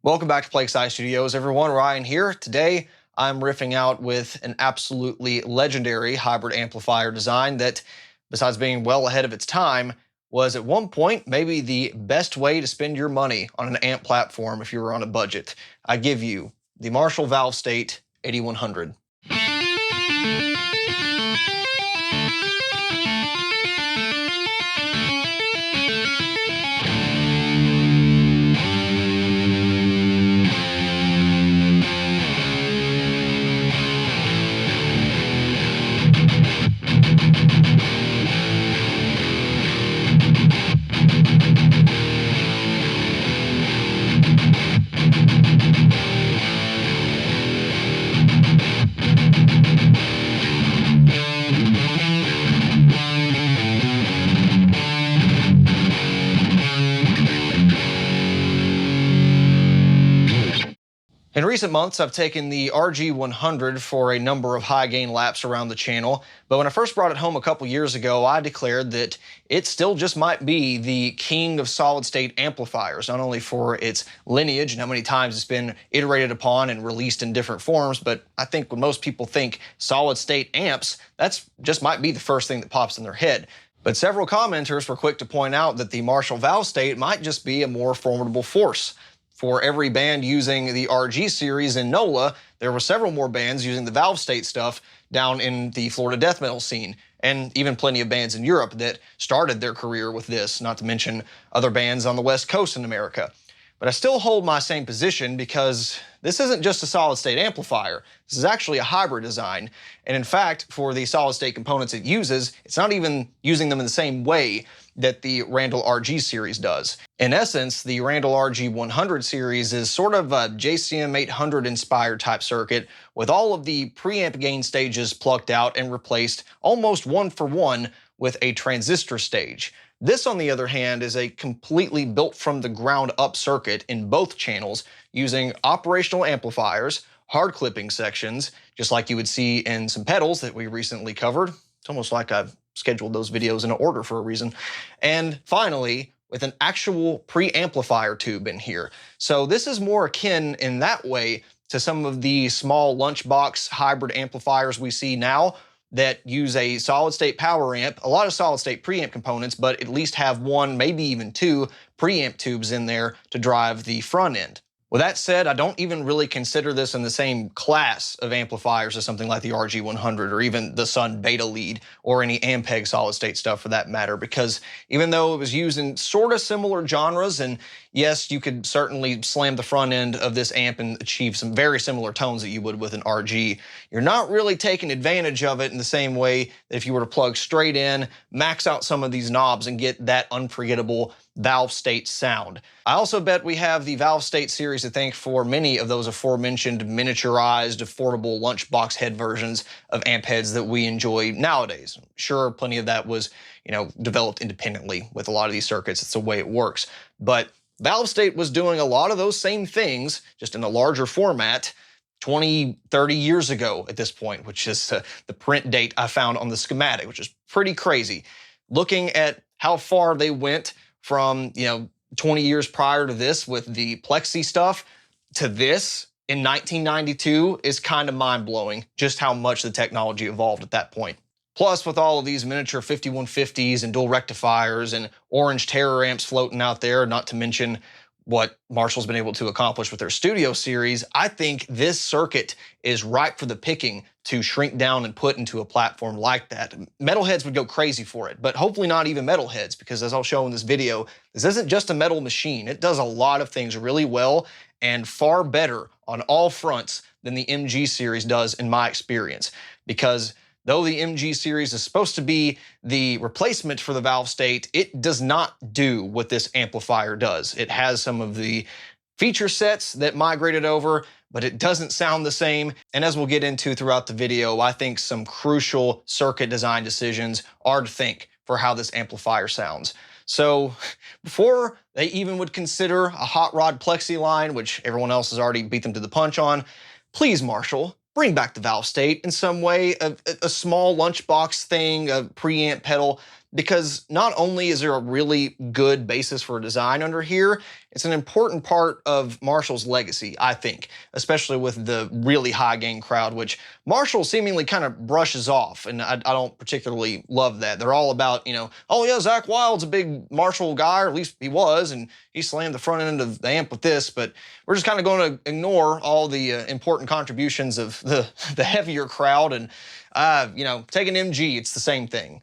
Welcome back to Plague Scythe Studios, everyone. Ryan here. Today, I'm riffing out with an absolutely legendary hybrid amplifier design that, besides being well ahead of its time, was at one point maybe the best way to spend your money on an amp platform if you were on a budget. I give you the Marshall Valvestate 8100. In recent months, I've taken the RG100 for a number of high-gain laps around the channel, but when I first brought it home a couple years ago, I declared that it still just might be the king of solid-state amplifiers, not only for its lineage and how many times it's been iterated upon and released in different forms, but I think when most people think solid-state amps, that's just might be the first thing that pops in their head. But several commenters were quick to point out that the Marshall Valvestate might just be a more formidable force. For every band using the RG series in NOLA, there were several more bands using the Valvestate stuff down in the Florida death metal scene, and even plenty of bands in Europe that started their career with this, not to mention other bands on the West Coast in America. But I still hold my same position because this isn't just a solid-state amplifier. This is actually a hybrid design. And in fact, for the solid-state components it uses, it's not even using them in the same way that the Randall RG series does. In essence, the Randall RG100 series is sort of a JCM 800 inspired type circuit with all of the preamp gain stages plucked out and replaced almost one for one with a transistor stage. This, on the other hand, is a completely built from the ground up circuit in both channels using operational amplifiers, hard clipping sections, just like you would see in some pedals that we recently covered. It's almost like I've scheduled those videos in order for a reason. And finally, with an actual preamplifier tube in here. So this is more akin in that way to some of the small lunchbox hybrid amplifiers we see now that use a solid-state power amp, a lot of solid-state preamp components, but at least have one, maybe even two preamp tubes in there to drive the front end. With that said, I don't even really consider this in the same class of amplifiers as something like the RG100 or even the Sun Beta Lead or any Ampeg solid-state stuff for that matter, because even though it was used in sort of similar genres, and yes, you could certainly slam the front end of this amp and achieve some very similar tones that you would with an RG, you're not really taking advantage of it in the same way that if you were to plug straight in, max out some of these knobs and get that unforgettable Valvestate sound. I also bet we have the Valvestate series to thank for many of those aforementioned miniaturized, affordable lunchbox head versions of amp heads that we enjoy nowadays. Sure, plenty of that was, developed independently with a lot of these circuits. It's the way it works. But Valvestate was doing a lot of those same things, just in a larger format, 20, 30 years ago at this point, which is the print date I found on the schematic, which is pretty crazy. Looking at how far they went from, 20 years prior to this with the Plexi stuff to this in 1992 is kind of mind-blowing, just how much the technology evolved at that point. Plus, with all of these miniature 5150s and dual rectifiers and orange Terror amps floating out there, not to mention what Marshall's been able to accomplish with their Studio series, I think this circuit is ripe for the picking to shrink down and put into a platform like that. Metalheads would go crazy for it, but hopefully not even metalheads, because as I'll show in this video, this isn't just a metal machine. It does a lot of things really well and far better on all fronts than the MG series does in my experience. Because though the MG series is supposed to be the replacement for the Valvestate, it does not do what this amplifier does. It has some of the feature sets that migrated over, but it doesn't sound the same. And as we'll get into throughout the video, I think some crucial circuit design decisions are to think for how this amplifier sounds. So before they even would consider a hot rod Plexi line, which everyone else has already beat them to the punch on, please, Marshall, bring back the Valvestate in some way, a small lunchbox thing, a preamp pedal because not only is there a really good basis for design under here, it's an important part of Marshall's legacy, I think, especially with the really high gain crowd, which Marshall seemingly kind of brushes off, and I don't particularly love that. They're all about, oh yeah, Zach Wild's a big Marshall guy, or at least he was, and he slammed the front end of the amp with this, but we're just kind of going to ignore all the important contributions of the heavier crowd, and take an MG, it's the same thing.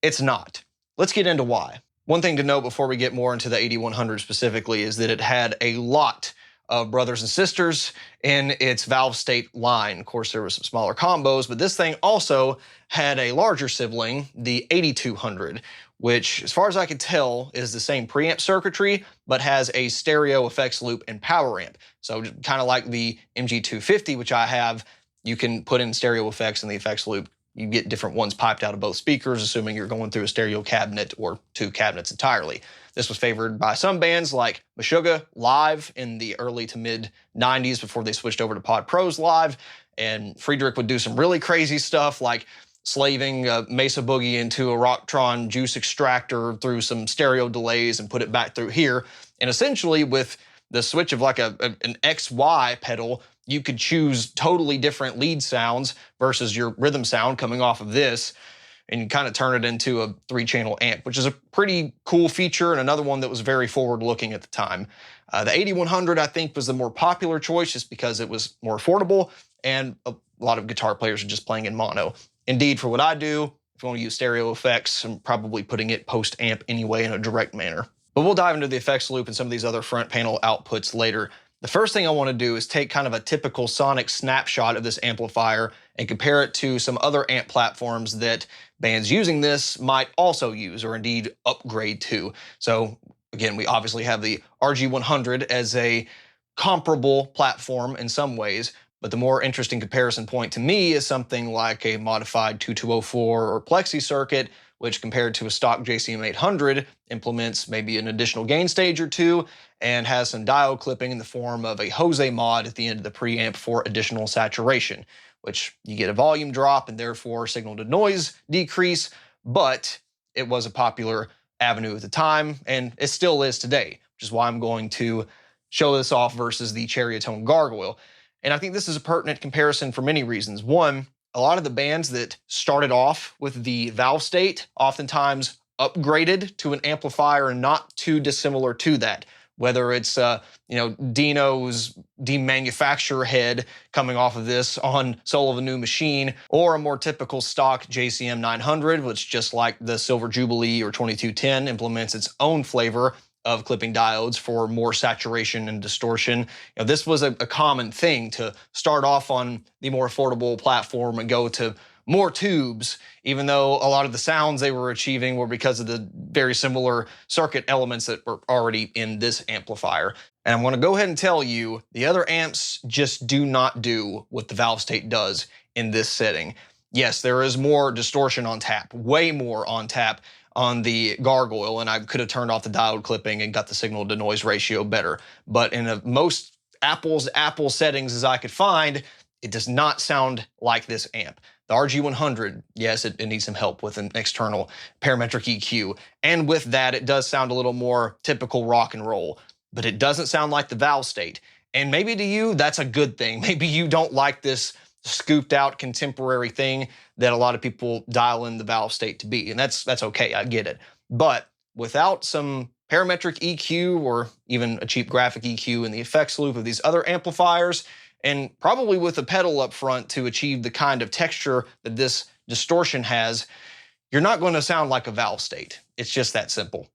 It's not. Let's get into why. One thing to note before we get more into the 8100 specifically is that it had a lot of brothers and sisters in its Valvestate line. Of course, there were some smaller combos, but this thing also had a larger sibling, the 8200, which, as far as I can tell, is the same preamp circuitry, but has a stereo effects loop and power amp. So kind of like the MG250, which I have, you can put in stereo effects in the effects loop. You get different ones piped out of both speakers, assuming you're going through a stereo cabinet or two cabinets entirely. This was favored by some bands like Meshuggah Live in the early to mid 90s before they switched over to Pod Pros Live. And Friedrich would do some really crazy stuff like slaving a Mesa Boogie into a Rocktron juice extractor through some stereo delays and put it back through here. And essentially with the switch of like an XY pedal, you could choose totally different lead sounds versus your rhythm sound coming off of this, and you kind of turn it into a 3-channel amp, which is a pretty cool feature and another one that was very forward-looking at the time. The 8100, I think, was the more popular choice just because it was more affordable and a lot of guitar players are just playing in mono. Indeed, for what I do, if you want to use stereo effects, I'm probably putting it post-amp anyway in a direct manner. But we'll dive into the effects loop and some of these other front panel outputs later. The first thing I want to do is take kind of a typical sonic snapshot of this amplifier and compare it to some other amp platforms that bands using this might also use or indeed upgrade to. So again, we obviously have the RG100 as a comparable platform in some ways, but the more interesting comparison point to me is something like a modified 2204 or Plexi circuit, which compared to a stock JCM 800 implements maybe an additional gain stage or two and has some diode clipping in the form of a Jose mod at the end of the preamp for additional saturation, which you get a volume drop and therefore signal to noise decrease, but it was a popular avenue at the time and it still is today, which is why I'm going to show this off versus the Cherrytone Gargoyle. And I think this is a pertinent comparison for many reasons. One, a lot of the bands that started off with the Valvestate oftentimes upgraded to an amplifier not too dissimilar to that. Whether it's Dino's demanufacture head coming off of this on Soul of a New Machine, or a more typical stock JCM 900, which just like the Silver Jubilee or 2210 implements its own flavor of clipping diodes for more saturation and distortion. This was a common thing to start off on the more affordable platform and go to more tubes, even though a lot of the sounds they were achieving were because of the very similar circuit elements that were already in this amplifier. And I'm going to go ahead and tell you, the other amps just do not do what the Valvestate does in this setting. Yes, there is more distortion on tap, way more on tap on the Gargoyle, and I could have turned off the diode clipping and got the signal to noise ratio better. But in most apples to apples settings as I could find, it does not sound like this amp. The RG100, yes, it needs some help with an external parametric EQ. And with that, it does sound a little more typical rock and roll, but it doesn't sound like the Valvestate. And maybe to you, that's a good thing. Maybe you don't like this scooped out contemporary thing that a lot of people dial in the Valvestate to be. And that's okay, I get it. But without some parametric EQ or even a cheap graphic EQ in the effects loop of these other amplifiers, and probably with a pedal up front to achieve the kind of texture that this distortion has, you're not going to sound like a Valvestate. It's just that simple.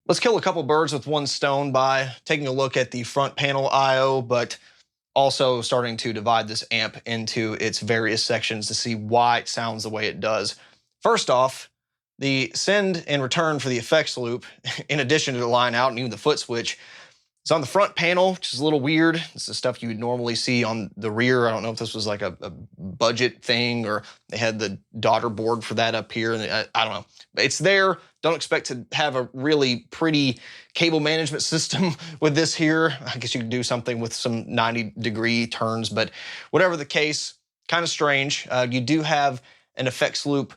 Let's kill a couple birds with one stone by taking a look at the front panel I/O, but also starting to divide this amp into its various sections to see why it sounds the way it does. First off, the send and return for the effects loop, in addition to the line out and even the foot switch, it's on the front panel, which is a little weird. This is stuff you would normally see on the rear. I don't know if this was like a budget thing or they had the daughter board for that up here. And I don't know. It's there. Don't expect to have a really pretty cable management system with this here. I guess you could do something with some 90-degree turns, but whatever the case, kind of strange. You do have an effects loop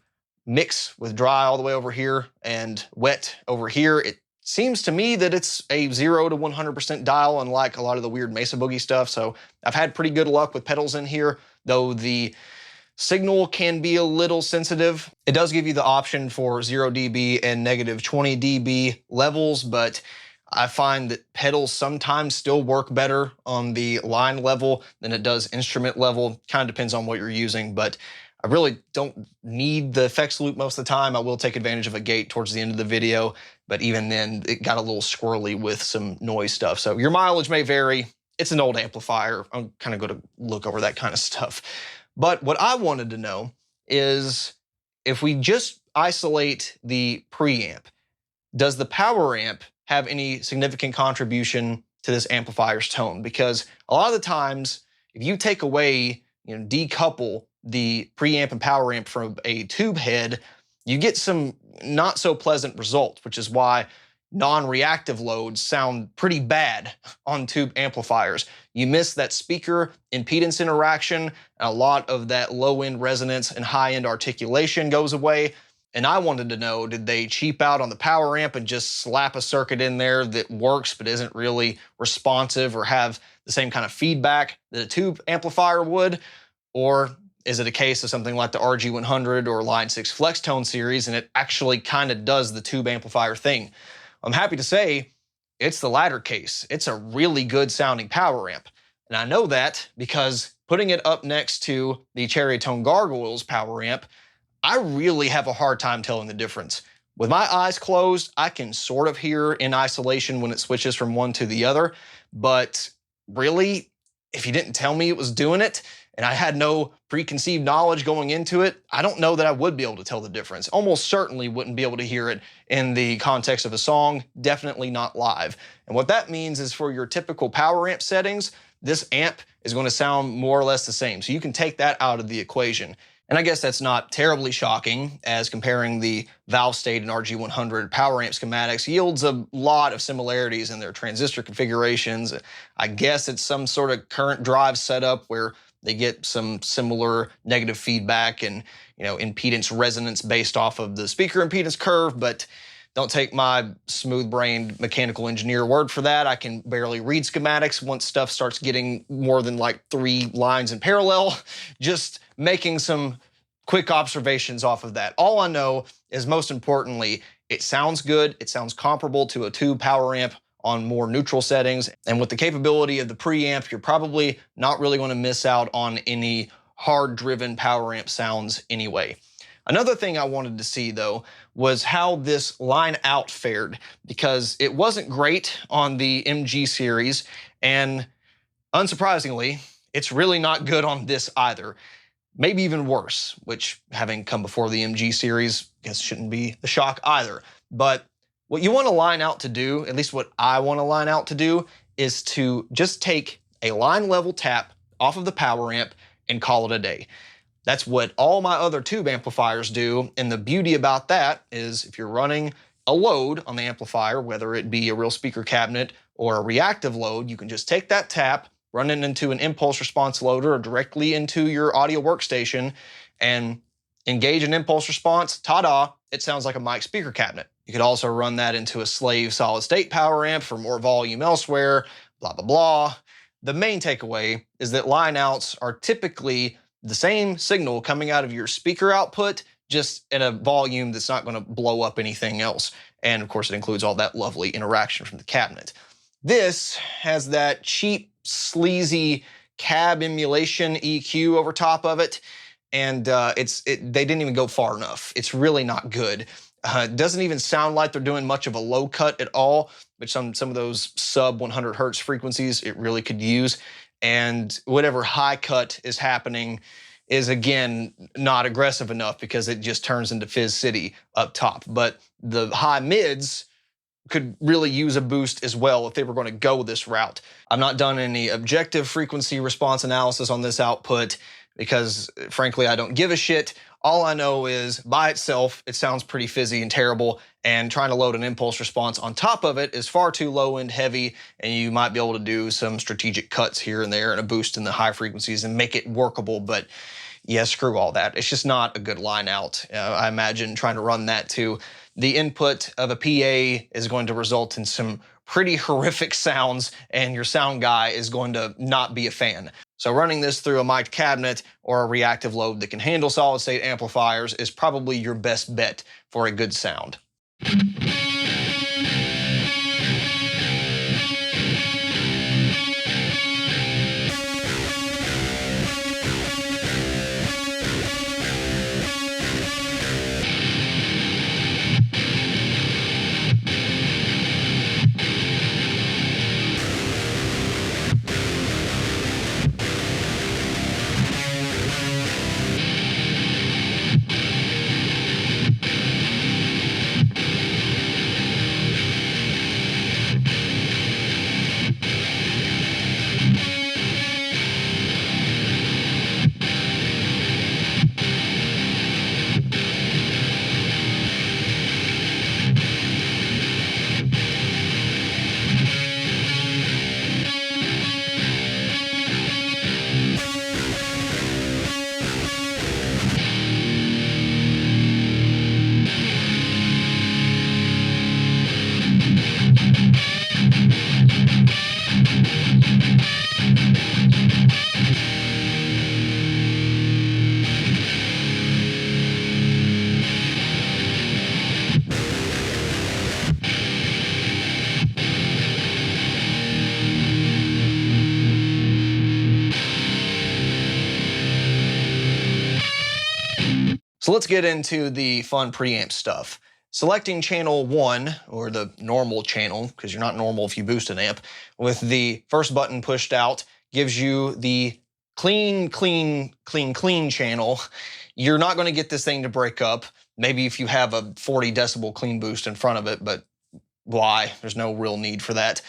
mix with dry all the way over here and wet over here. It seems to me that it's a 0 to 100% dial, unlike a lot of the weird Mesa Boogie stuff. So I've had pretty good luck with pedals in here, though the signal can be a little sensitive. It does give you the option for 0 dB and negative 20 dB levels, but I find that pedals sometimes still work better on the line level than it does instrument level. Kind of depends on what you're using, but I really don't need the effects loop most of the time. I will take advantage of a gate towards the end of the video, but even then it got a little squirrely with some noise stuff. So your mileage may vary. It's an old amplifier. I'm kind of going to look over that kind of stuff. But what I wanted to know is if we just isolate the preamp, does the power amp have any significant contribution to this amplifier's tone? Because a lot of the times, if you take away, decouple the preamp and power amp from a tube head, you get some not so pleasant results, which is why non-reactive loads sound pretty bad on tube amplifiers. You miss that speaker impedance interaction, and a lot of that low-end resonance and high-end articulation goes away. And I wanted to know, did they cheap out on the power amp and just slap a circuit in there that works but isn't really responsive or have the same kind of feedback that a tube amplifier would? Or is it a case of something like the RG100 or Line 6 Flextone series, and it actually kind of does the tube amplifier thing? I'm happy to say it's the latter case. It's a really good sounding power amp. And I know that because putting it up next to the Cherry Tone Gargoyles power amp, I really have a hard time telling the difference. With my eyes closed, I can sort of hear in isolation when it switches from one to the other, but really, if you didn't tell me it was doing it, and I had no preconceived knowledge going into it, I don't know that I would be able to tell the difference. Almost certainly wouldn't be able to hear it in the context of a song, definitely not live. And what that means is for your typical power amp settings, this amp is going to sound more or less the same. So you can take that out of the equation. And I guess that's not terribly shocking, as comparing the Valvestate and RG100 power amp schematics yields a lot of similarities in their transistor configurations. I guess it's some sort of current drive setup where they get some similar negative feedback and impedance resonance based off of the speaker impedance curve, but don't take my smooth-brained mechanical engineer word for that. I can barely read schematics once stuff starts getting more than like 3 lines in parallel. Just making some quick observations off of that. All I know is, most importantly, it sounds good. It sounds comparable to a tube power amp on more neutral settings. And with the capability of the preamp, you're probably not really going to miss out on any hard-driven power amp sounds anyway. Another thing I wanted to see, though, was how this line out fared, because it wasn't great on the MG series, and unsurprisingly, it's really not good on this either. Maybe even worse, which, having come before the MG series, I guess shouldn't be the shock either. But what you want a line out to do, at least what I want a line out to do, is to just take a line level tap off of the power amp and call it a day. That's what all my other tube amplifiers do, and the beauty about that is if you're running a load on the amplifier, whether it be a real speaker cabinet or a reactive load, you can just take that tap, run it into an impulse response loader or directly into your audio workstation and engage an impulse response. Ta-da, it sounds like a mic speaker cabinet. You could also run that into a slave solid state power amp for more volume elsewhere, blah, blah, blah. The main takeaway is that line outs are typically the same signal coming out of your speaker output, just in a volume that's not going to blow up anything else. And of course, it includes all that lovely interaction from the cabinet. This has that cheap, sleazy cab emulation EQ over top of it, and they didn't even go far enough. It's really not good. It doesn't even sound like they're doing much of a low cut at all, which some of those sub 100 hertz frequencies it really could use. And whatever high cut is happening is, again, not aggressive enough because it just turns into Fizz City up top. But the high mids could really use a boost as well if they were going to go this route. I've not done any objective frequency response analysis on this output because, frankly, I don't give a shit. All I know is by itself, it sounds pretty fizzy and terrible, and trying to load an impulse response on top of it is far too low end heavy, and you might be able to do some strategic cuts here and there and a boost in the high frequencies and make it workable, but yeah, screw all that. It's just not a good line out. I imagine trying to run that to the input of a PA is going to result in some pretty horrific sounds, and your sound guy is going to not be a fan. So running this through a mic'd cabinet or a reactive load that can handle solid state amplifiers is probably your best bet for a good sound. So let's get into the fun preamp stuff. Selecting channel 1, or the normal channel, because you're not normal if you boost an amp, with the first button pushed out gives you the clean channel. You're not going to get this thing to break up. Maybe if you have a 40 decibel clean boost in front of it, but why? There's no real need for that.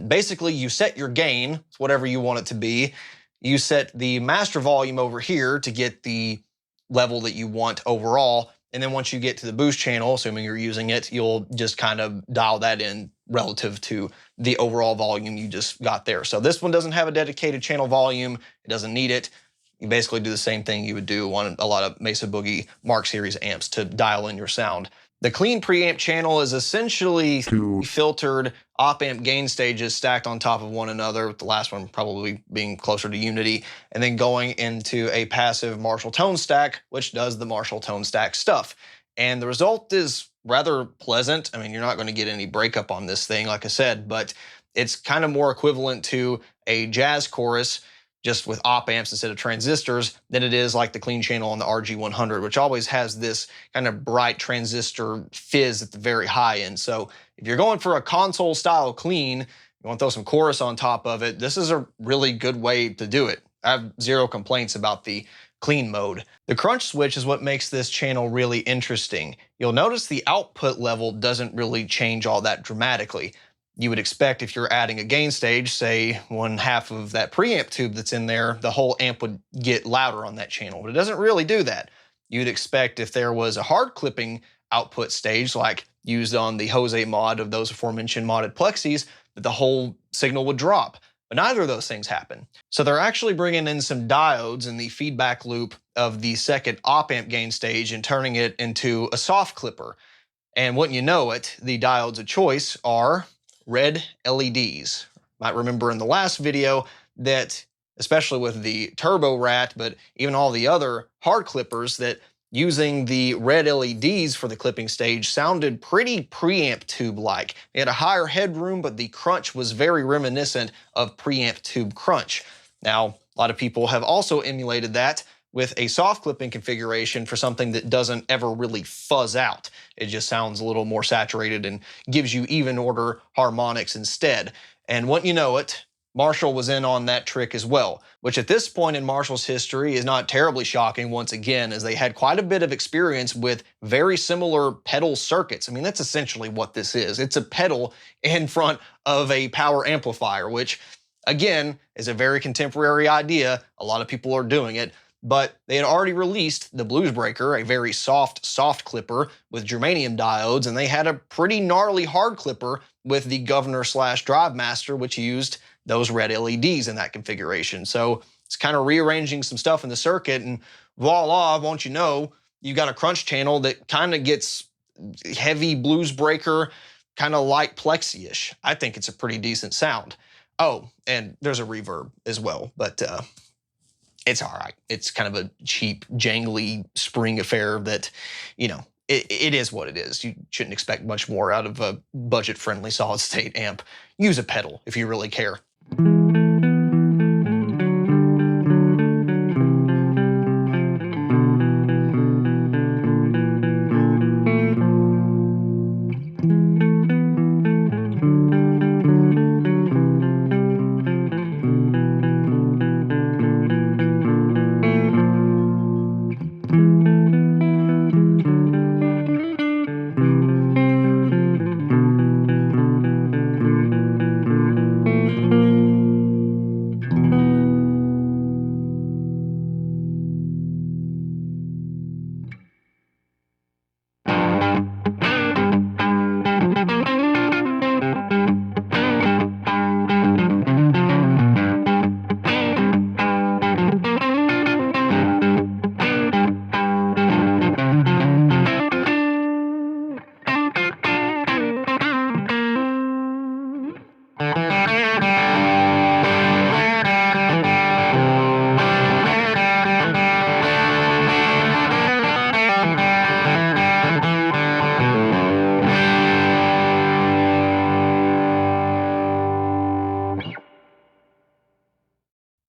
Basically, you set your gain, whatever you want it to be. You set the master volume over here to get the level that you want overall. And then once you get to the boost channel, assuming you're using it, you'll just kind of dial that in relative to the overall volume you just got there. So this one doesn't have a dedicated channel volume. It doesn't need it. You basically do the same thing you would do on a lot of Mesa Boogie Mark Series amps to dial in your sound. The clean preamp channel is essentially filtered op-amp gain stages stacked on top of one another, with the last one probably being closer to unity, and then going into a passive Marshall tone stack, which does the Marshall tone stack stuff. And the result is rather pleasant. I mean, you're not going to get any breakup on this thing, like I said, but it's kind of more equivalent to a jazz chorus, just with op amps instead of transistors, than it is like the clean channel on the RG100, which always has this kind of bright transistor fizz at the very high end. So if you're going for a console style clean, you want to throw some chorus on top of it, this is a really good way to do it. I have zero complaints about the clean mode. The crunch switch is what makes this channel really interesting. You'll notice the output level doesn't really change all that dramatically. You would expect if you're adding a gain stage, say 1/2 of that preamp tube that's in there, the whole amp would get louder on that channel, but it doesn't really do that. You'd expect if there was a hard clipping output stage, like used on the Jose mod of those aforementioned modded plexis, that the whole signal would drop. But neither of those things happen. So they're actually bringing in some diodes in the feedback loop of the second op-amp gain stage and turning it into a soft clipper. And wouldn't you know it, the diodes of choice are red LEDs. Might remember in the last video that, especially with the Turbo Rat, but even all the other hard clippers, that using the red LEDs for the clipping stage sounded pretty preamp tube-like. It had a higher headroom, but the crunch was very reminiscent of preamp tube crunch. Now, a lot of people have also emulated that with a soft clipping configuration for something that doesn't ever really fuzz out. It just sounds a little more saturated and gives you even order harmonics instead. And wouldn't you know it, Marshall was in on that trick as well, which at this point in Marshall's history is not terribly shocking once again, as they had quite a bit of experience with very similar pedal circuits. I mean, that's essentially what this is. It's a pedal in front of a power amplifier, which again is a very contemporary idea. A lot of people are doing it, but they had already released the Bluesbreaker, a very soft clipper with germanium diodes, and they had a pretty gnarly hard clipper with the Governor/Drive Master, which used those red LEDs in that configuration. So it's kind of rearranging some stuff in the circuit, and voila, won't you know, you've got a crunch channel that kind of gets heavy Bluesbreaker, kind of light plexi-ish. I think it's a pretty decent sound. Oh, and there's a reverb as well, but it's all right. It's kind of a cheap, jangly spring affair that, you know, it is what it is. You shouldn't expect much more out of a budget-friendly solid-state amp. Use a pedal if you really care.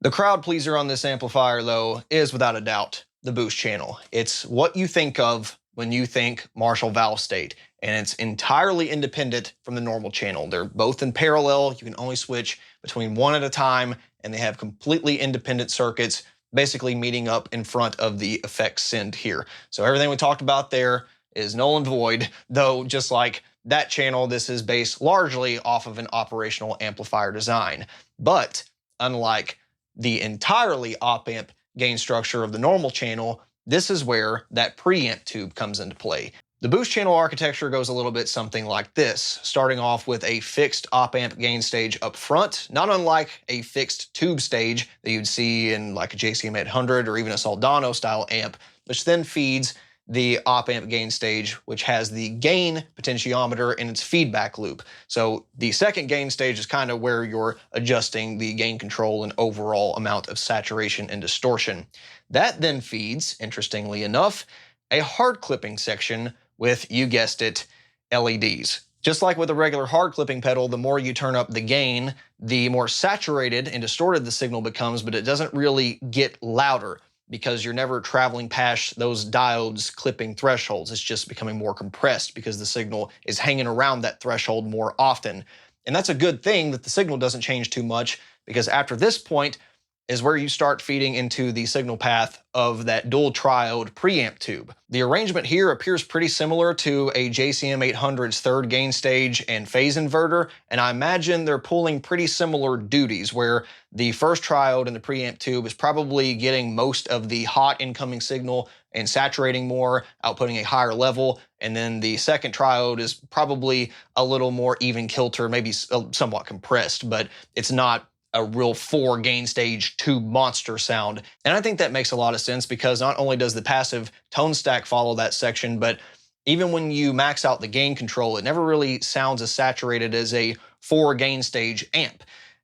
The crowd pleaser on this amplifier, though, is without a doubt the boost channel. It's what you think of when you think Marshall Valvestate, and it's entirely independent from the normal channel. They're both in parallel. You can only switch between one at a time, and they have completely independent circuits, basically meeting up in front of the effects send here. So everything we talked about there is null and void, though just like that channel, this is based largely off of an operational amplifier design. But unlike the entirely op-amp gain structure of the normal channel, this is where that preamp tube comes into play. The boost channel architecture goes a little bit something like this, starting off with a fixed op-amp gain stage up front, not unlike a fixed tube stage that you'd see in like a JCM 800 or even a Soldano style amp, which then feeds the op-amp gain stage, which has the gain potentiometer in its feedback loop. So the second gain stage is kind of where you're adjusting the gain control and overall amount of saturation and distortion. That then feeds, interestingly enough, a hard clipping section with, you guessed it, LEDs. Just like with a regular hard clipping pedal, the more you turn up the gain, the more saturated and distorted the signal becomes, but it doesn't really get louder, because you're never traveling past those diodes clipping thresholds. It's just becoming more compressed because the signal is hanging around that threshold more often. And that's a good thing that the signal doesn't change too much, because after this point is where you start feeding into the signal path of that dual triode preamp tube. The arrangement here appears pretty similar to a JCM 800's third gain stage and phase inverter, and I imagine they're pulling pretty similar duties, where the first triode in the preamp tube is probably getting most of the hot incoming signal and saturating more, outputting a higher level, and then the second triode is probably a little more even kilter, maybe somewhat compressed, but it's not a real 4 gain stage tube monster sound. And I think that makes a lot of sense, because not only does the passive tone stack follow that section, but even when you max out the gain control, it never really sounds as saturated as a 4 gain stage amp.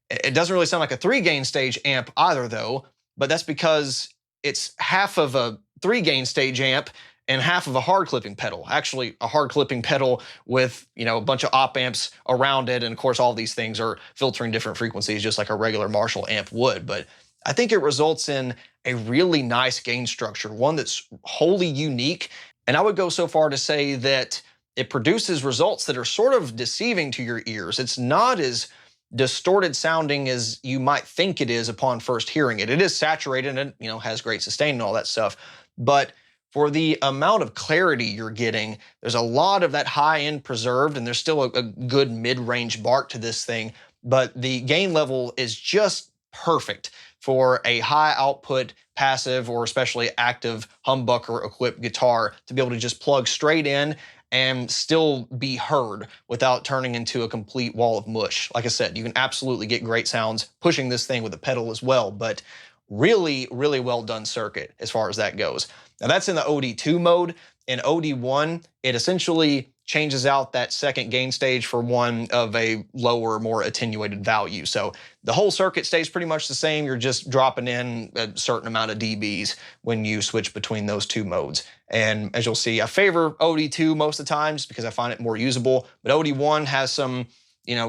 It doesn't really sound like a 3 gain stage amp either, though, but that's because it's half of a 3 gain stage amp and half of a hard clipping pedal. Actually, a hard clipping pedal with, you know, a bunch of op amps around it, and of course all these things are filtering different frequencies just like a regular Marshall amp would. But I think it results in a really nice gain structure, one that's wholly unique. And I would go so far to say that it produces results that are sort of deceiving to your ears. It's not as distorted sounding as you might think it is upon first hearing it. It is saturated and, has great sustain and all that stuff. But for the amount of clarity you're getting, there's a lot of that high end preserved, and there's still a good mid-range bark to this thing. But the gain level is just perfect for a high output passive or especially active humbucker equipped guitar to be able to just plug straight in and still be heard without turning into a complete wall of mush. Like I said, you can absolutely get great sounds pushing this thing with a pedal as well, but really, really well done circuit as far as that goes. Now that's in the OD2 mode. In OD1, it essentially changes out that second gain stage for one of a lower, more attenuated value. So the whole circuit stays pretty much the same. You're just dropping in a certain amount of dBs when you switch between those two modes. And as you'll see, I favor OD2 most of the time just because I find it more usable. But OD1 has some,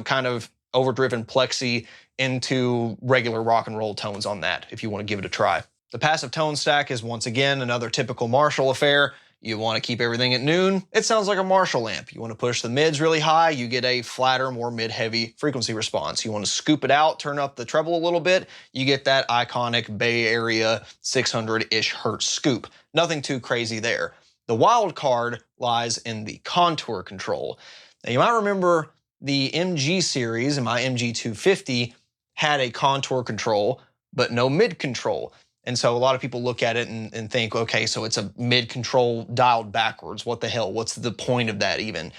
kind of overdriven plexi into regular rock and roll tones on that if you want to give it a try. The passive tone stack is once again another typical Marshall affair. You want to keep everything at noon, it sounds like a Marshall amp. You want to push the mids really high, you get a flatter, more mid-heavy frequency response. You want to scoop it out, turn up the treble a little bit, you get that iconic Bay Area 600-ish hertz scoop. Nothing too crazy there. The wild card lies in the contour control. Now you might remember the MG series and my MG250 had a contour control, but no mid control. And so a lot of people look at it and think, okay, so it's a mid control dialed backwards. What the hell? What's the point of that even?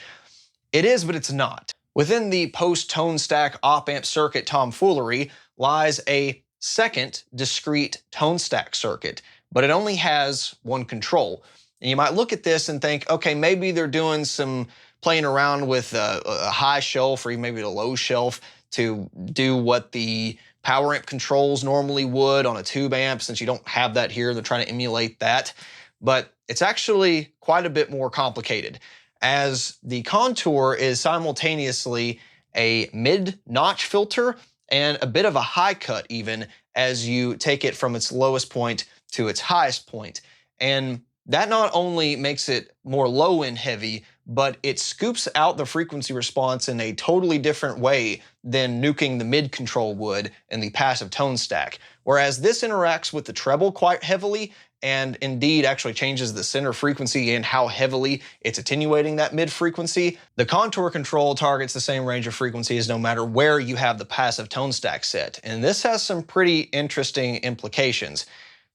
It is, but it's not. Within the post-tone stack op-amp circuit tomfoolery lies a second discrete tone stack circuit, but it only has one control. And you might look at this and think, okay, maybe they're doing some playing around with a high shelf or even maybe a low shelf to do what the power amp controls normally would on a tube amp. Since you don't have that here, they're trying to emulate that. But it's actually quite a bit more complicated, as the contour is simultaneously a mid-notch filter and a bit of a high cut even as you take it from its lowest point to its highest point. And that not only makes it more low-end heavy, but it scoops out the frequency response in a totally different way than nuking the mid control would in the passive tone stack. Whereas this interacts with the treble quite heavily and indeed actually changes the center frequency and how heavily it's attenuating that mid frequency. The contour control targets the same range of frequencies no matter where you have the passive tone stack set. And this has some pretty interesting implications.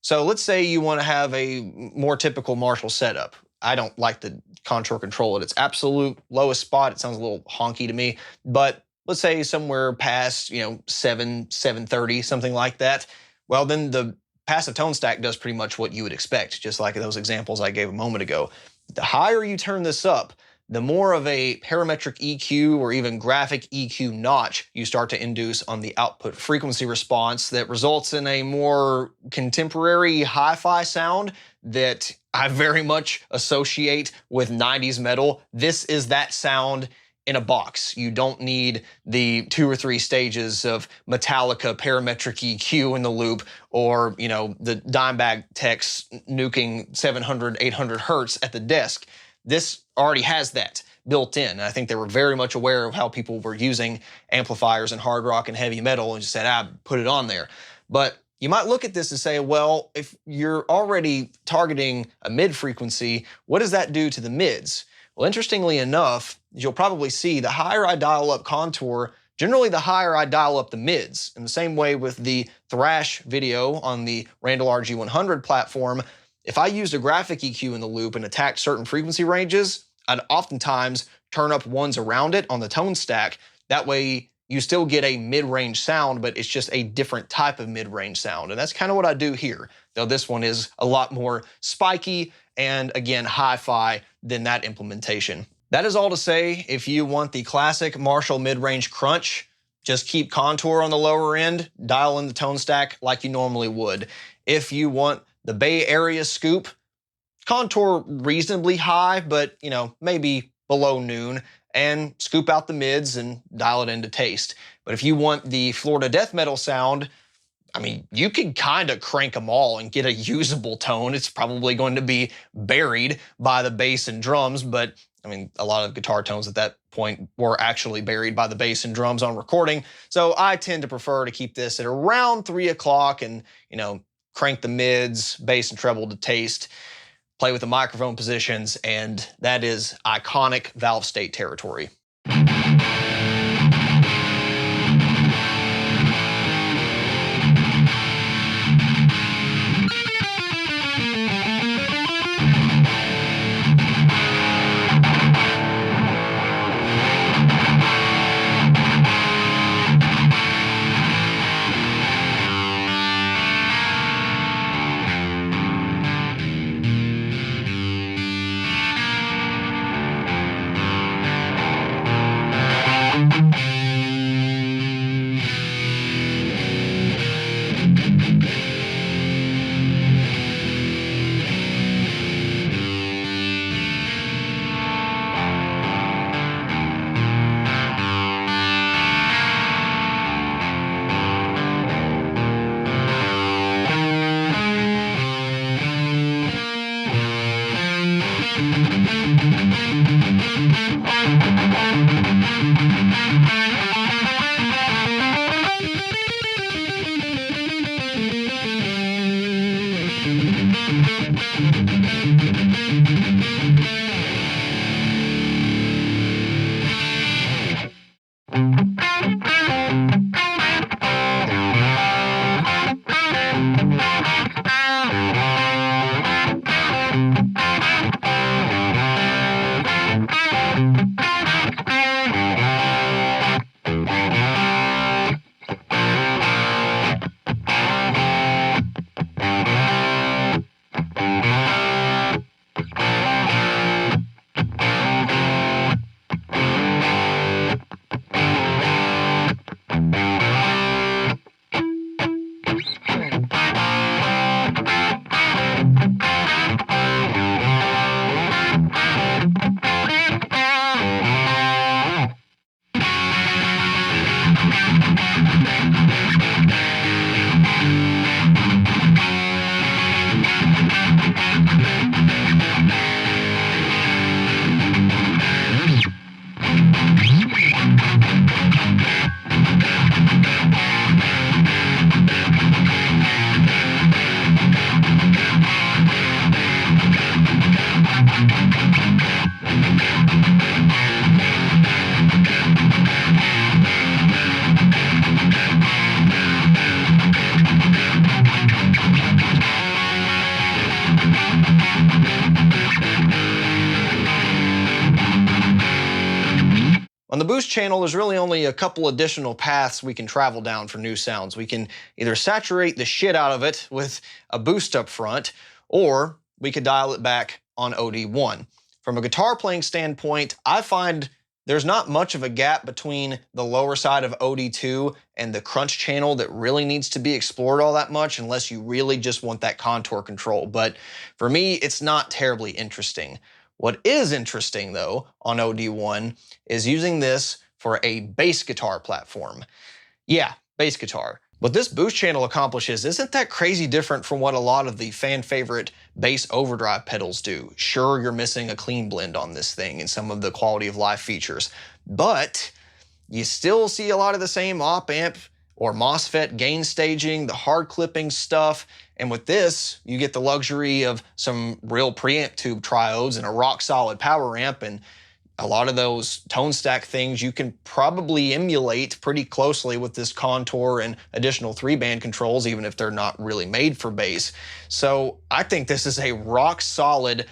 So let's say you want to have a more typical Marshall setup. I don't like the contour control at its absolute lowest spot. It sounds a little honky to me, but let's say somewhere past, 730, something like that. Well, then the passive tone stack does pretty much what you would expect, just like those examples I gave a moment ago. The higher you turn this up, the more of a parametric EQ or even graphic EQ notch you start to induce on the output frequency response that results in a more contemporary hi-fi sound that I very much associate with 90s metal. This is that sound in a box. You don't need the 2 or 3 stages of Metallica parametric EQ in the loop or, the Dimebag techs nuking 700, 800 hertz at the desk. This already has that built in. And I think they were very much aware of how people were using amplifiers in hard rock and heavy metal and just said, put it on there. But you might look at this and say, well, if you're already targeting a mid frequency, what does that do to the mids? Well, interestingly enough, as you'll probably see, the higher I dial up contour, generally the higher I dial up the mids. In the same way with the thrash video on the Randall RG100 platform, if I used a graphic EQ in the loop and attacked certain frequency ranges, I'd oftentimes turn up ones around it on the tone stack. That way you still get a mid-range sound, but it's just a different type of mid-range sound. And that's kind of what I do here, though this one is a lot more spiky and, again, hi-fi than that implementation. That is all to say, if you want the classic Marshall mid-range crunch, just keep contour on the lower end, dial in the tone stack like you normally would. If you want the Bay Area scoop, contour reasonably high, but maybe below noon, and scoop out the mids and dial it into taste. But if you want the Florida death metal sound, I mean, you can kind of crank them all and get a usable tone. It's probably going to be buried by the bass and drums, but I mean, a lot of guitar tones at that point were actually buried by the bass and drums on recording. So I tend to prefer to keep this at around 3 o'clock and, crank the mids, bass and treble to taste, play with the microphone positions, and that is iconic Valvestate territory. On the boost channel, there's really only a couple additional paths we can travel down for new sounds. We can either saturate the shit out of it with a boost up front, or we could dial it back on OD1. From a guitar playing standpoint, I find there's not much of a gap between the lower side of OD2 and the crunch channel that really needs to be explored all that much unless you really just want that contour control. But for me, it's not terribly interesting. What is interesting, though, on OD1 is using this for a bass guitar platform. Yeah, bass guitar. What this boost channel accomplishes isn't that crazy different from what a lot of the fan favorite bass overdrive pedals do. Sure, you're missing a clean blend on this thing and some of the quality of life features, but you still see a lot of the same op amp or MOSFET gain staging, the hard clipping stuff. And with this, you get the luxury of some real preamp tube triodes and a rock solid power amp, and a lot of those tone stack things you can probably emulate pretty closely with this contour and additional 3-band controls, even if they're not really made for bass. So I think this is a rock solid,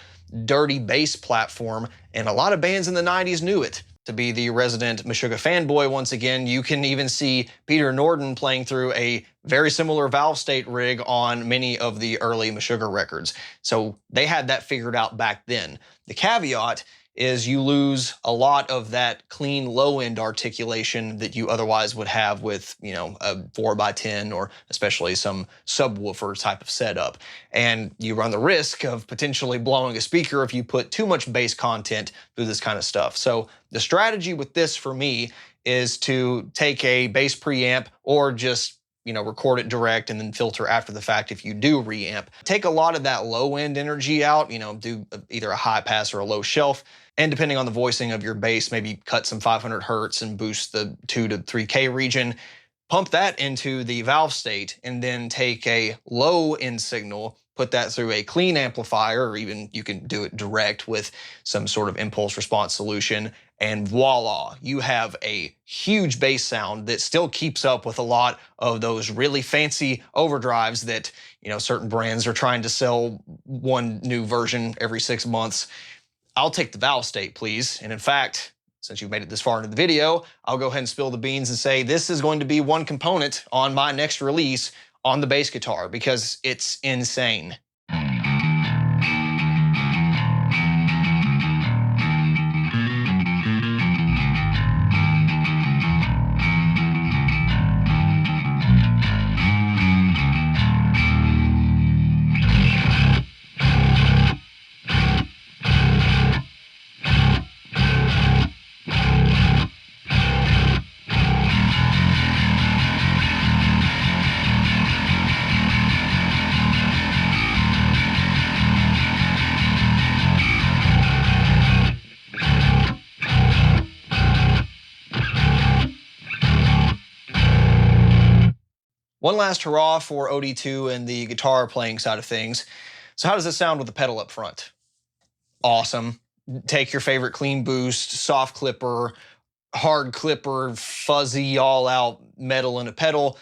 dirty bass platform, and a lot of bands in the 90s knew it. To be the resident Meshuggah fanboy once again, you can even see Peter Norton playing through a very similar Valvestate rig on many of the early Meshuggah records. So they had that figured out back then. The caveat is you lose a lot of that clean low-end articulation that you otherwise would have with, a 4x10 or especially some subwoofer type of setup. And you run the risk of potentially blowing a speaker if you put too much bass content through this kind of stuff. So the strategy with this for me is to take a bass preamp or just record it direct and then filter after the fact if you do reamp. Take a lot of that low end energy out, do either a high pass or a low shelf. And depending on the voicing of your bass, maybe cut some 500 hertz and boost the 2 to 3K region. Pump that into the Valvestate, and then take a low end signal, put that through a clean amplifier, or even you can do it direct with some sort of impulse response solution, and voila, you have a huge bass sound that still keeps up with a lot of those really fancy overdrives that, certain brands are trying to sell one new version every 6 months. I'll take the Valvestate, please. And in fact, since you've made it this far into the video, I'll go ahead and spill the beans and say this is going to be one component on my next release on the bass guitar, because it's insane. One last hurrah for OD2 and the guitar playing side of things. So how does this sound with the pedal up front? Awesome. Take your favorite clean boost, soft clipper, hard clipper, fuzzy, all out metal in a pedal,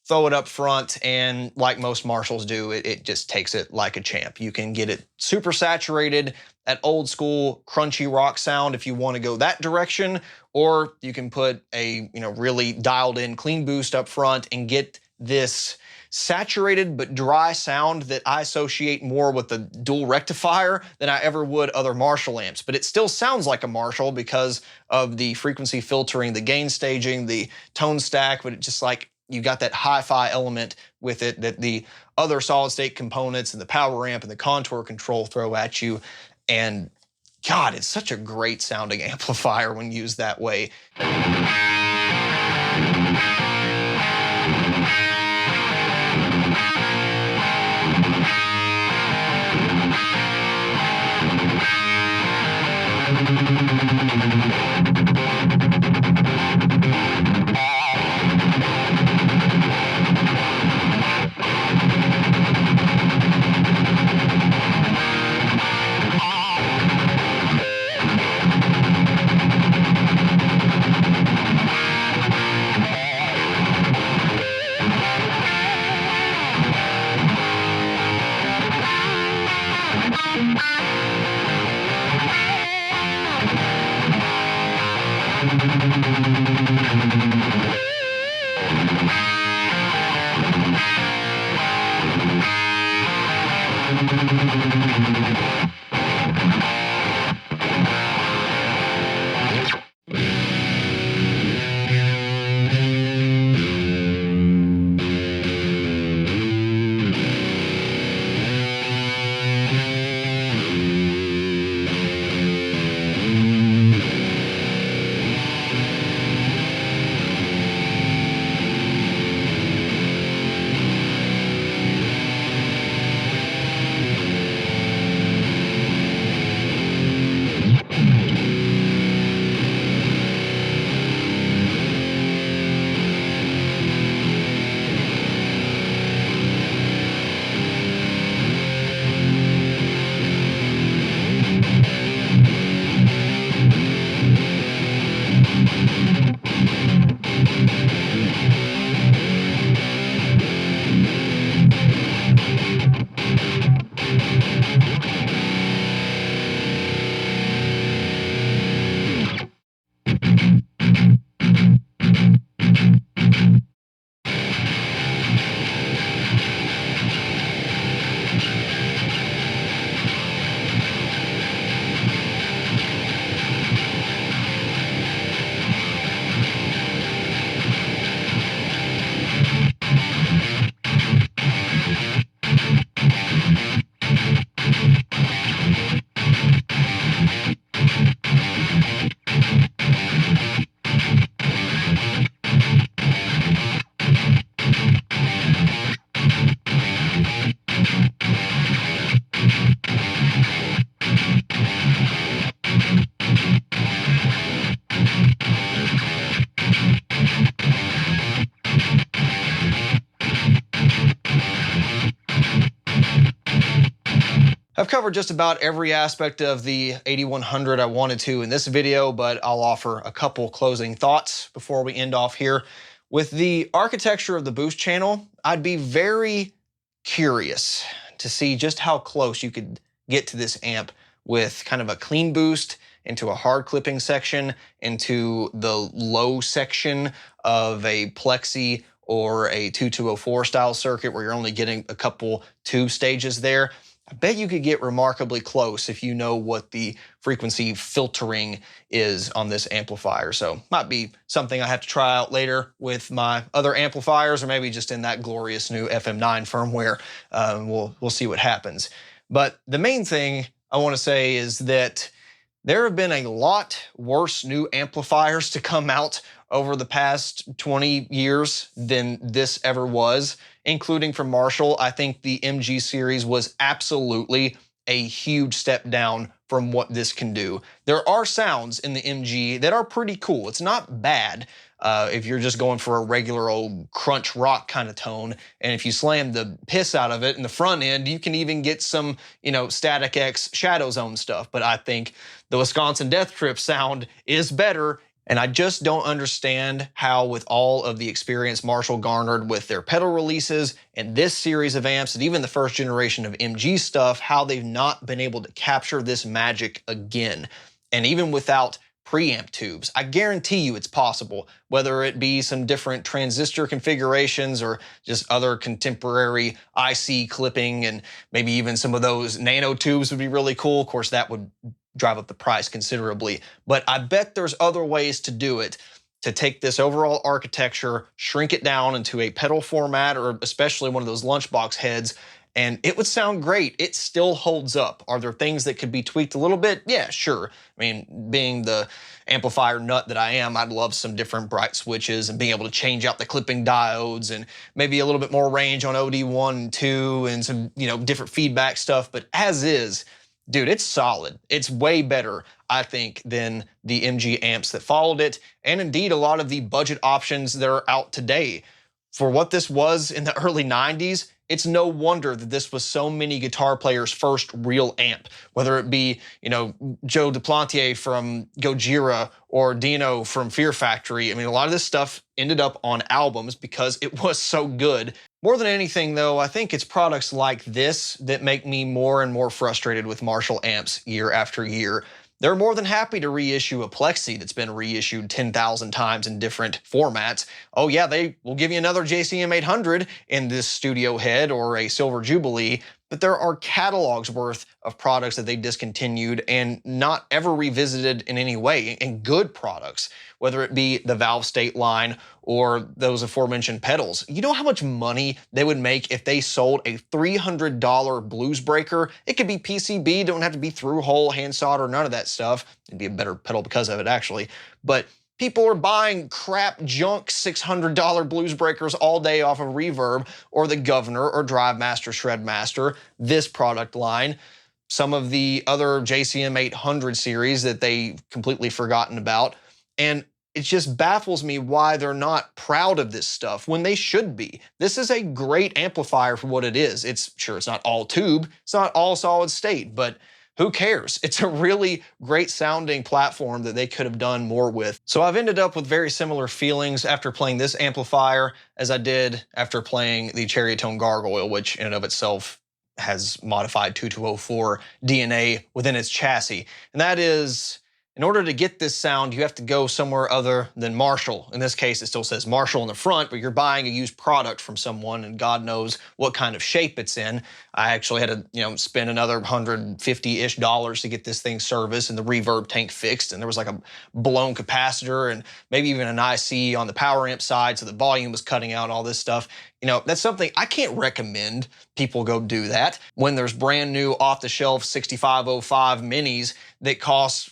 throw it up front, and like most Marshalls do, it just takes it like a champ. You can get it super saturated, that old school crunchy rock sound if you want to go that direction, or you can put a really dialed in clean boost up front and get this saturated but dry sound that I associate more with the dual rectifier than I ever would other Marshall amps. But it still sounds like a Marshall because of the frequency filtering, the gain staging, the tone stack, but it's just like you got that hi-fi element with it that the other solid state components and the power amp and the contour control throw at you. And God, it's such a great sounding amplifier when used that way. I've covered just about every aspect of the 8100 I wanted to in this video, but I'll offer a couple closing thoughts before we end off here. With the architecture of the boost channel, I'd be very curious to see just how close you could get to this amp with kind of a clean boost into a hard clipping section, into the low section of a plexi or a 2204 style circuit where you're only getting a couple tube stages there. I bet you could get remarkably close if you know what the frequency filtering is on this amplifier. So might be something I have to try out later with my other amplifiers, or maybe just in that glorious new FM9 firmware. We'll see what happens. But the main thing I want to say is that there have been a lot worse new amplifiers to come out over the past 20 years than this ever was, including from Marshall. I think the MG series was absolutely a huge step down from what this can do. There are sounds in the MG that are pretty cool. It's not bad if you're just going for a regular old crunch rock kind of tone. And if you slam the piss out of it in the front end, you can even get some, Static X Shadow Zone stuff. But I think the Wisconsin Death Trip sound is better. And I just don't understand how, with all of the experience Marshall garnered with their pedal releases and this series of amps and even the first generation of MG stuff, how they've not been able to capture this magic again. And even without preamp tubes, I guarantee you it's possible, whether it be some different transistor configurations or just other contemporary IC clipping, and maybe even some of those nano tubes would be really cool. Of course, that would drive up the price considerably, but I bet there's other ways to do it, to take this overall architecture, shrink it down into a pedal format, or especially one of those lunchbox heads, and it would sound great. It still holds up. Are there things that could be tweaked a little bit? Yeah, sure. I mean, being the amplifier nut that I am, I'd love some different bright switches and being able to change out the clipping diodes and maybe a little bit more range on OD1 and 2 and some, different feedback stuff. But as is, dude, it's solid. It's way better, I think, than the MG amps that followed it, and indeed a lot of the budget options that are out today. For what this was in the early 90s, it's no wonder that this was so many guitar players' first real amp, whether it be, Joe Duplantier from Gojira or Dino from Fear Factory. I mean, a lot of this stuff ended up on albums because it was so good. More than anything, though, I think it's products like this that make me more and more frustrated with Marshall amps year after year. They're more than happy to reissue a Plexi that's been reissued 10,000 times in different formats. Oh yeah, they will give you another JCM 800 in this studio head or a Silver Jubilee, but there are catalogs worth of products that they discontinued and not ever revisited in any way, and good products, whether it be the Valvestate line or those aforementioned pedals. You know how much money they would make if they sold a $300 blues breaker? It could be PCB, don't have to be through hole, hand solder, none of that stuff. It'd be a better pedal because of it, actually. But people are buying crap junk $600 blues breakers all day off of Reverb or the Governor or Drive Master, Shred Master, this product line. Some of the other JCM 800 series that they've completely forgotten about. And it just baffles me why they're not proud of this stuff when they should be. This is a great amplifier for what it is. It's not all tube, it's not all solid state, but who cares? It's a really great sounding platform that they could have done more with. So I've ended up with very similar feelings after playing this amplifier as I did after playing the Cherry Tone Gargoyle, which in and of itself has modified 2204 DNA within its chassis. And that is, in order to get this sound, you have to go somewhere other than Marshall. In this case, it still says Marshall in the front, but you're buying a used product from someone, and God knows what kind of shape it's in. I actually had to, spend another $150-ish to get this thing serviced and the reverb tank fixed, and there was like a blown capacitor and maybe even an IC on the power amp side, so the volume was cutting out, all this stuff. That's something I can't recommend people go do that when there's brand new off-the-shelf 6505 minis that cost,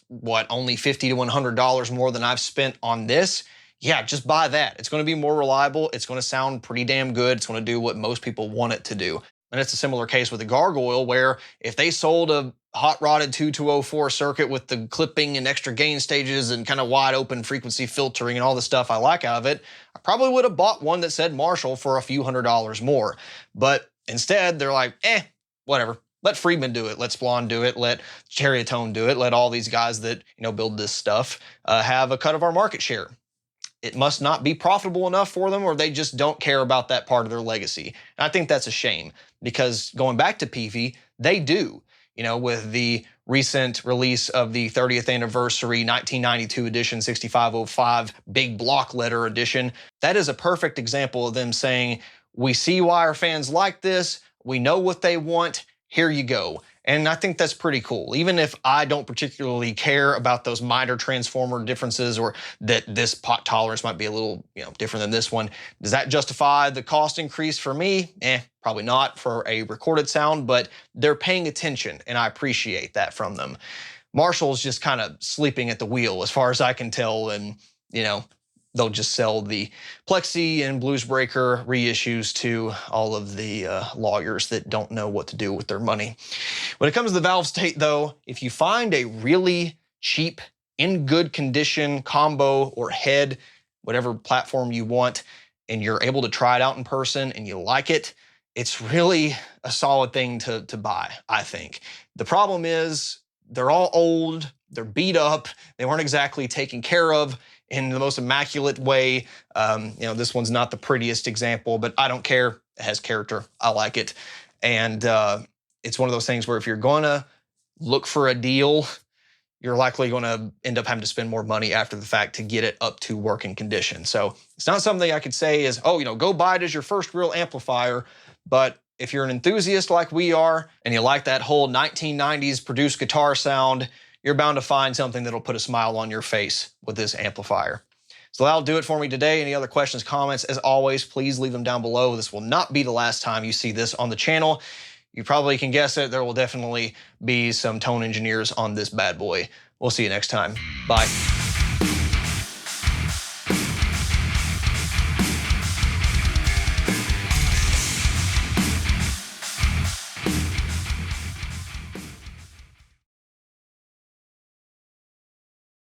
only $50 to $100 more than I've spent on this. Yeah, just buy that. It's going to be more reliable. It's going to sound pretty damn good. It's going to do what most people want it to do. And it's a similar case with the Gargoyle, where if they sold a hot-rodded 2204 circuit with the clipping and extra gain stages and kind of wide open frequency filtering and all the stuff I like out of it, I probably would have bought one that said Marshall for a few $100s more. But instead, they're like, whatever. Let Friedman do it. Let Splon do it. Let Cherrytone do it. Let all these guys that build this stuff have a cut of our market share. It must not be profitable enough for them, or they just don't care about that part of their legacy. And I think that's a shame, because going back to Peavey, they do. With the recent release of the 30th anniversary 1992 edition 6505 big block letter edition, that is a perfect example of them saying, we see why our fans like this, we know what they want, here you go. And I think that's pretty cool. Even if I don't particularly care about those minor transformer differences, or that this pot tolerance might be a little different than this one, does that justify the cost increase for me? Probably not for a recorded sound, but they're paying attention, and I appreciate that from them. Marshall's just kind of sleeping at the wheel as far as I can tell, and they'll just sell the Plexi and Bluesbreaker reissues to all of the lawyers that don't know what to do with their money. When it comes to the Valvestate, though, if you find a really cheap, in good condition combo or head, whatever platform you want, and you're able to try it out in person and you like it, it's really a solid thing to buy, I think. The problem is they're all old, they're beat up, they weren't exactly taken care of in the most immaculate way. This one's not the prettiest example, but I don't care. It has character. I like it. And it's one of those things where if you're going to look for a deal, you're likely going to end up having to spend more money after the fact to get it up to working condition. So it's not something I could say is, go buy it as your first real amplifier. But if you're an enthusiast like we are, and you like that whole 1990s produced guitar sound, you're bound to find something that'll put a smile on your face with this amplifier. So that'll do it for me today. Any other questions, comments, as always, please leave them down below. This will not be the last time you see this on the channel. You probably can guess it. There will definitely be some tone engineers on this bad boy. We'll see you next time. Bye.